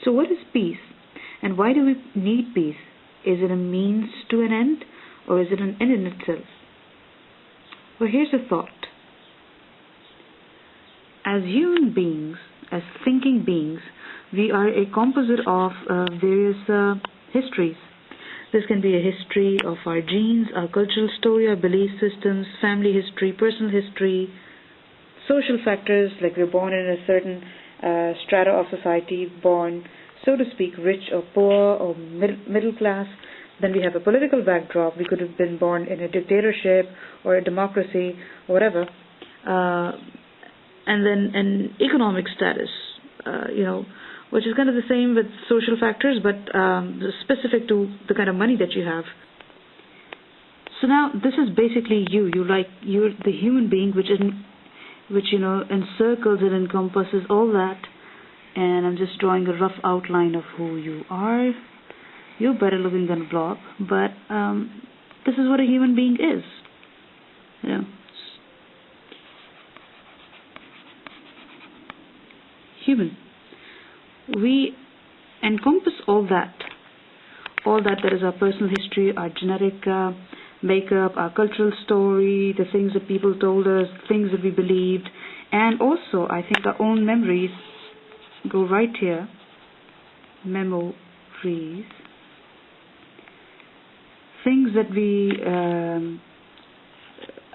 So what is peace? And why do we need peace? Is it a means to an end, or is it an end in itself? Well, here's a thought. As human beings, as thinking beings, we are a composite of various histories. This can be a history of our genes, our cultural story, our belief systems, family history, personal history, social factors, like we're born in a certain strata of society, born, so to speak, rich or poor or middle class. Then we have a political backdrop. We could have been born in a dictatorship or a democracy or whatever. And then an economic status, which is kind of the same with social factors, but specific to the kind of money that you have. So now this is basically you. You're the human being, which encircles and encompasses all that. And I'm just drawing a rough outline of who you are. You're better looking than a blob, but this is what a human being is. Human. We encompass all that is our personal history, our genetic makeup, our cultural story, the things that people told us, things that we believed, and also I think our own memories go right here. Memories. Things that we,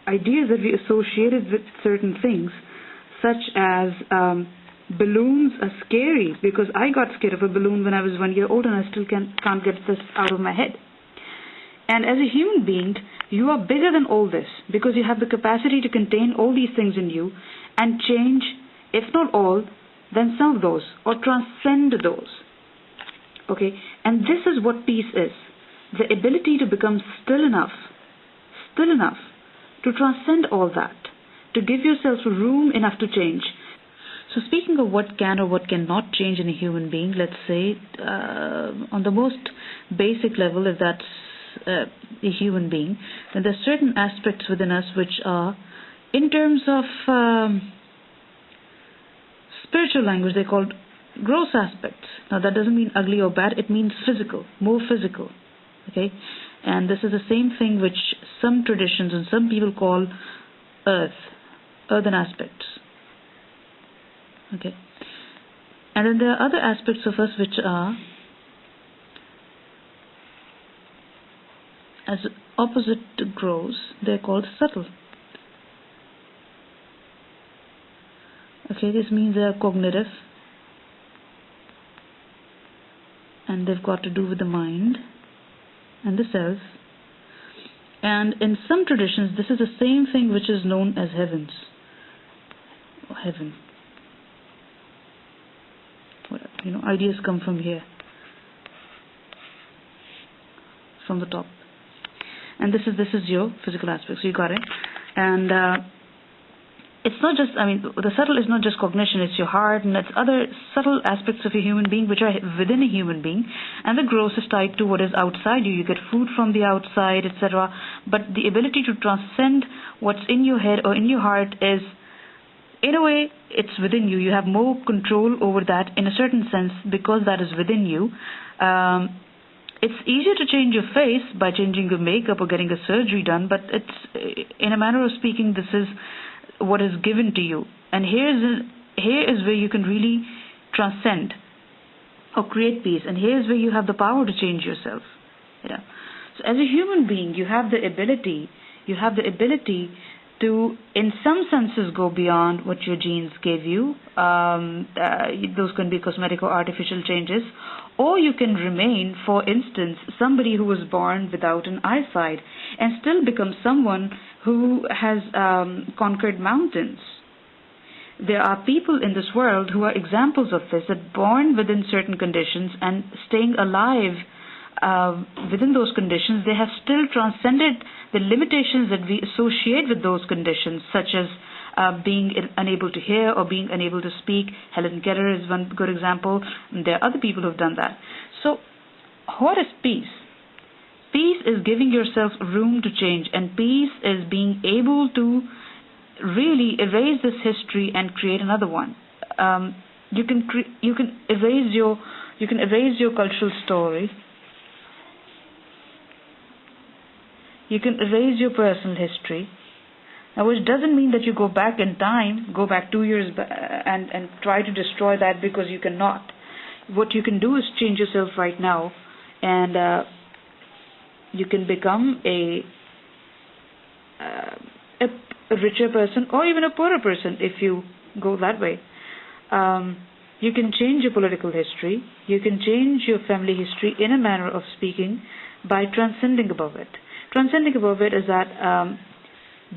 ideas that we associated with certain things, such as balloons are scary, because I got scared of a balloon when I was 1 year old, and I still can't get this out of my head. And as a human being, you are bigger than all this, because you have the capacity to contain all these things in you and change, if not all, then some of those, or transcend those. Okay? And this is what peace is. The ability to become still enough to transcend all that, to give yourself room enough to change. So speaking of what can or what cannot change in a human being, let's say on the most basic level, if that's a human being, then there's certain aspects within us which are, in terms of spiritual language, they're called gross aspects. Now that doesn't mean ugly or bad, it means physical, more physical. Okay, and this is the same thing which some traditions and some people call earthen aspects. Okay, and then there are other aspects of us which are, as opposite to gross, they're called subtle. Okay, this means they are cognitive, and they've got to do with the mind and the self. And in some traditions, this is the same thing which is known as heavens, or heaven. Ideas come from here, from the top. And this is your physical aspect, so you got it. And it's not just, the subtle is not just cognition, it's your heart, and it's other subtle aspects of a human being which are within a human being. And the gross is tied to what is outside you. You get food from the outside, etc. But the ability to transcend what's in your head or in your heart is, in a way, it's within you. You have more control over that in a certain sense, because that is within you. It's easier to change your face by changing your makeup or getting a surgery done, but it's, in a manner of speaking, this is what is given to you. And here is where you can really transcend or create peace, and here is where you have the power to change yourself. So as a human being, you have the ability to, in some senses, go beyond what your genes gave you. Those can be cosmetic or artificial changes. Or you can remain, for instance, somebody who was born without an eyesight and still become someone who has conquered mountains. There are people in this world who are examples of this, that born within certain conditions and staying alive within those conditions, they have still transcended the limitations that we associate with those conditions, such as being unable to hear or being unable to speak. Helen Keller is one good example. And there are other people who have done that. So what is peace? Peace is giving yourself room to change, and peace is being able to really erase this history and create another one. You can erase You can erase your cultural story. You can erase your personal history. Now, which doesn't mean that you go back in time, go back 2 years and try to destroy that, because you cannot. What you can do is change yourself right now, and you can become a richer person, or even a poorer person if you go that way. You can change your political history. You can change your family history in a manner of speaking by transcending above it. Transcending above it is that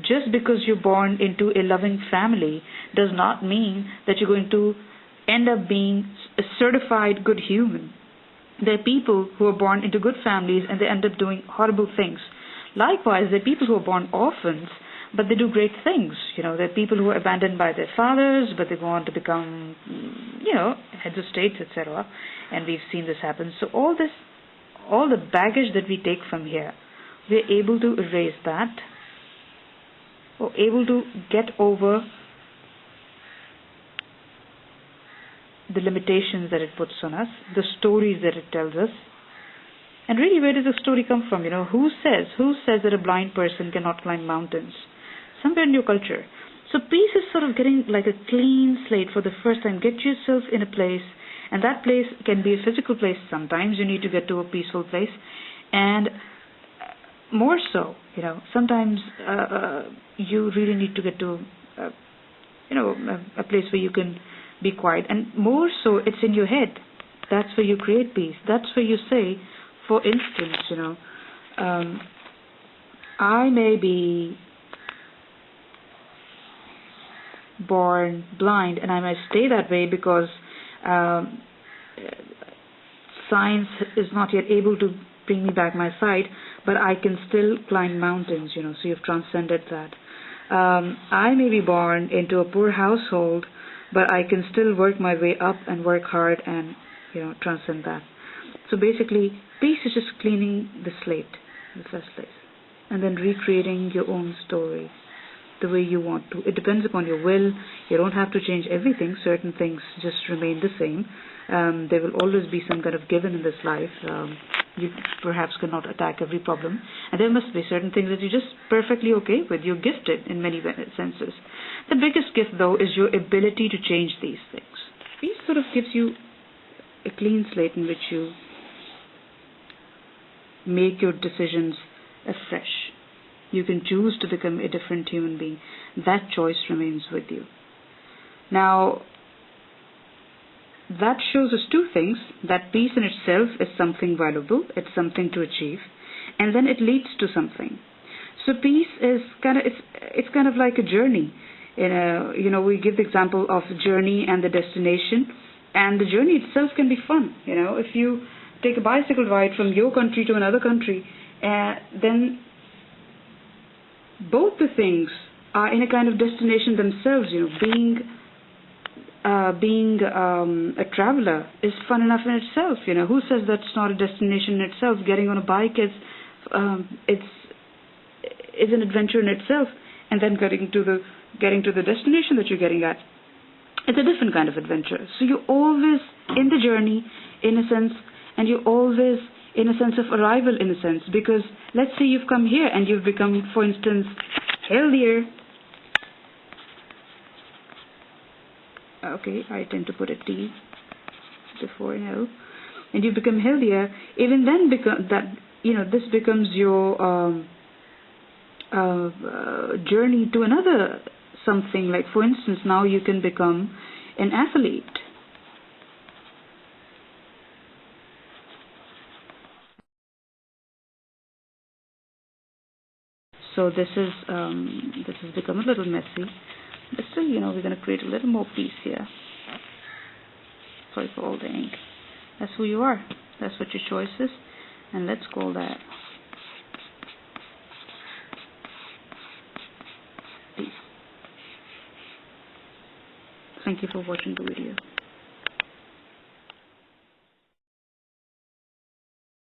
just because you're born into a loving family does not mean that you're going to end up being a certified good human. There are people who are born into good families and they end up doing horrible things. Likewise, there are people who are born orphans, but they do great things. There are people who are abandoned by their fathers, but they go on to become, heads of states, etc. And we've seen this happen. So all the baggage that we take from here, we're able to erase that, or able to get over the limitations that it puts on us, the stories that it tells us. And really, where does the story come from? Who says that a blind person cannot climb mountains? Somewhere in your culture. So peace is sort of getting like a clean slate for the first time. Get yourself in a place, and that place can be a physical place. Sometimes you need to get to a peaceful place, and more so, sometimes you really need to get to, a place where you can be quiet. And more so, it's in your head. That's where you create peace. That's where you say, for instance, I may be born blind, and I might stay that way because science is not yet able to bring me back my sight, but I can still climb mountains, so you've transcended that. I may be born into a poor household, but I can still work my way up and work hard and, transcend that. So basically, peace is just cleaning the slate in the first place, and then recreating your own story the way you want to. It depends upon your will. You don't have to change everything. Certain things just remain the same. There will always be some kind of given in this life. You perhaps cannot attack every problem, and there must be certain things that you're just perfectly okay with. You're gifted in many senses. The biggest gift, though, is your ability to change these things. Peace sort of gives you a clean slate in which you make your decisions afresh. You can choose to become a different human being. That choice remains with you. Now, that shows us two things: that peace in itself is something valuable, it's something to achieve, and then it leads to something. So peace is it's kind of like a journey. We give the example of journey and the destination, and the journey itself can be fun. If you take a bicycle ride from your country to another country, then both the things are in a kind of destination themselves. Being a traveler is fun enough in itself. Who says that's not a destination in itself? Getting on a bike is an adventure in itself, and then getting to the destination that you're getting at, it's a different kind of adventure. So you're always in the journey, in a sense, and you're always in a sense of arrival, in a sense, because let's say you've come here and you've become, for instance, healthier. Okay, I tend to put a T before an L, and you become healthier. Even then, this becomes your journey to another something. Like, for instance, now you can become an athlete. So this has become a little messy, but still, we're going to create a little more peace here. Sorry for all the ink. That's who you are. That's what your choice is, and let's call that peace. Thank you for watching the video.